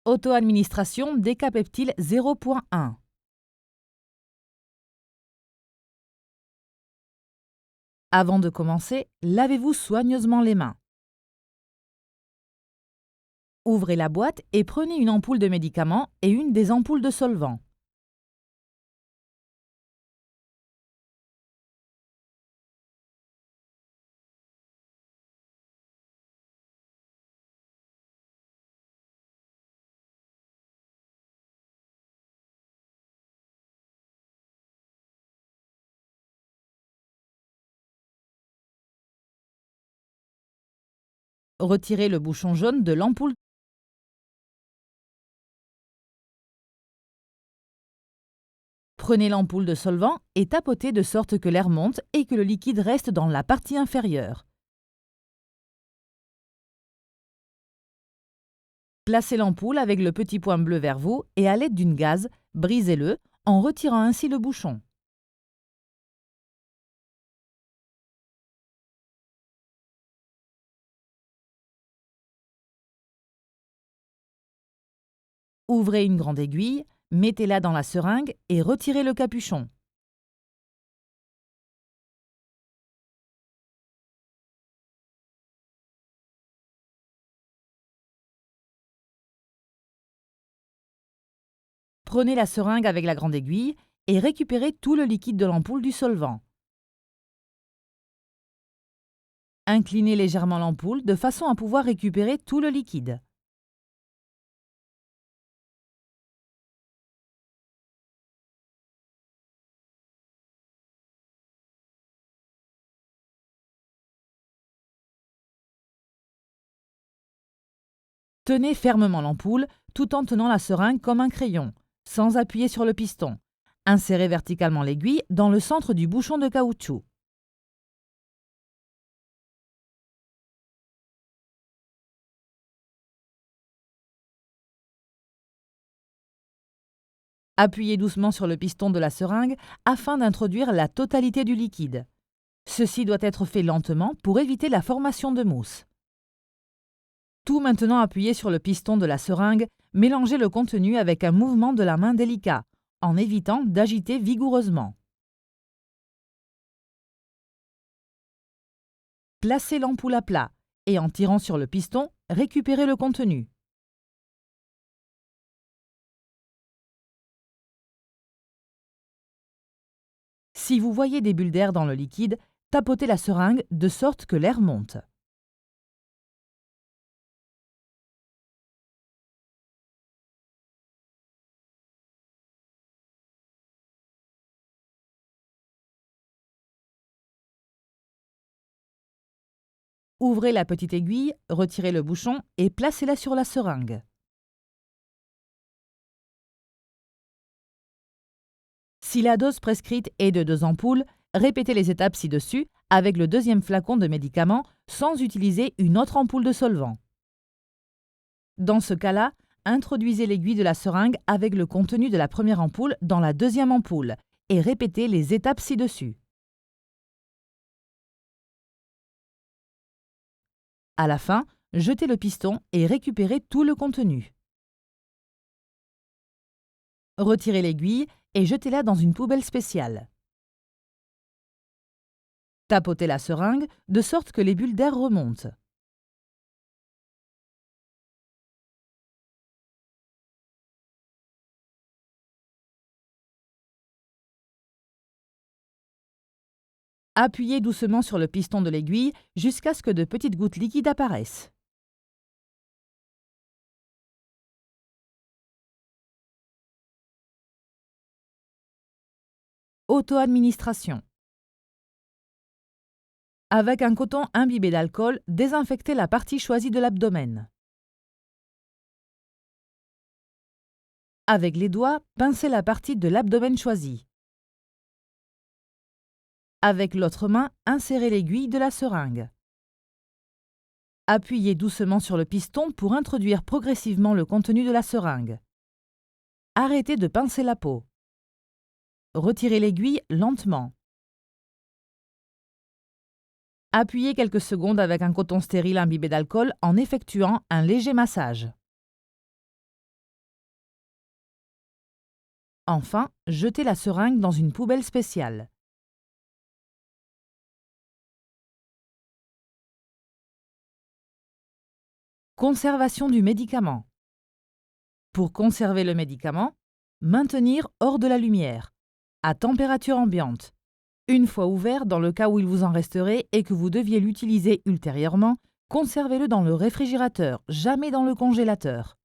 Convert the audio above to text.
Auto-administration Decapeptyl 0.1. Avant de commencer, lavez-vous soigneusement les mains. Ouvrez la boîte et prenez une ampoule de médicaments et une des ampoules de solvant. Retirez le bouchon jaune de l'ampoule. Prenez l'ampoule de solvant et tapotez de sorte que l'air monte et que le liquide reste dans la partie inférieure. Placez l'ampoule avec le petit point bleu vers vous et à l'aide d'une gaze, brisez-le en retirant ainsi le bouchon. Ouvrez une grande aiguille, mettez-la dans la seringue et retirez le capuchon. Prenez la seringue avec la grande aiguille et récupérez tout le liquide de l'ampoule du solvant. Inclinez légèrement l'ampoule de façon à pouvoir récupérer tout le liquide. Tenez fermement l'ampoule tout en tenant la seringue comme un crayon, sans appuyer sur le piston. Insérez verticalement l'aiguille dans le centre du bouchon de caoutchouc. Appuyez doucement sur le piston de la seringue afin d'introduire la totalité du liquide. Ceci doit être fait lentement pour éviter la formation de mousse. Tout maintenant appuyé sur le piston de la seringue, mélangez le contenu avec un mouvement de la main délicat, en évitant d'agiter vigoureusement. Placez l'ampoule à plat et en tirant sur le piston, récupérez le contenu. Si vous voyez des bulles d'air dans le liquide, tapotez la seringue de sorte que l'air monte. Ouvrez la petite aiguille, retirez le bouchon et placez-la sur la seringue. Si la dose prescrite est de 2 ampoules, répétez les étapes ci-dessus avec le deuxième flacon de médicament sans utiliser une autre ampoule de solvant. Dans ce cas-là, introduisez l'aiguille de la seringue avec le contenu de la première ampoule dans la deuxième ampoule et répétez les étapes ci-dessus. À la fin, jetez le piston et récupérez tout le contenu. Retirez l'aiguille et jetez-la dans une poubelle spéciale. Tapotez la seringue de sorte que les bulles d'air remontent. Appuyez doucement sur le piston de l'aiguille jusqu'à ce que de petites gouttes liquides apparaissent. Auto-administration. Avec un coton imbibé d'alcool, désinfectez la partie choisie de l'abdomen. Avec les doigts, pincez la partie de l'abdomen choisie. Avec l'autre main, insérez l'aiguille de la seringue. Appuyez doucement sur le piston pour introduire progressivement le contenu de la seringue. Arrêtez de pincer la peau. Retirez l'aiguille lentement. Appuyez quelques secondes avec un coton stérile imbibé d'alcool en effectuant un léger massage. Enfin, jetez la seringue dans une poubelle spéciale. Conservation du médicament. Pour conserver le médicament, maintenir hors de la lumière, à température ambiante. Une fois ouvert, dans le cas où il vous en resterait et que vous deviez l'utiliser ultérieurement, conservez-le dans le réfrigérateur, jamais dans le congélateur.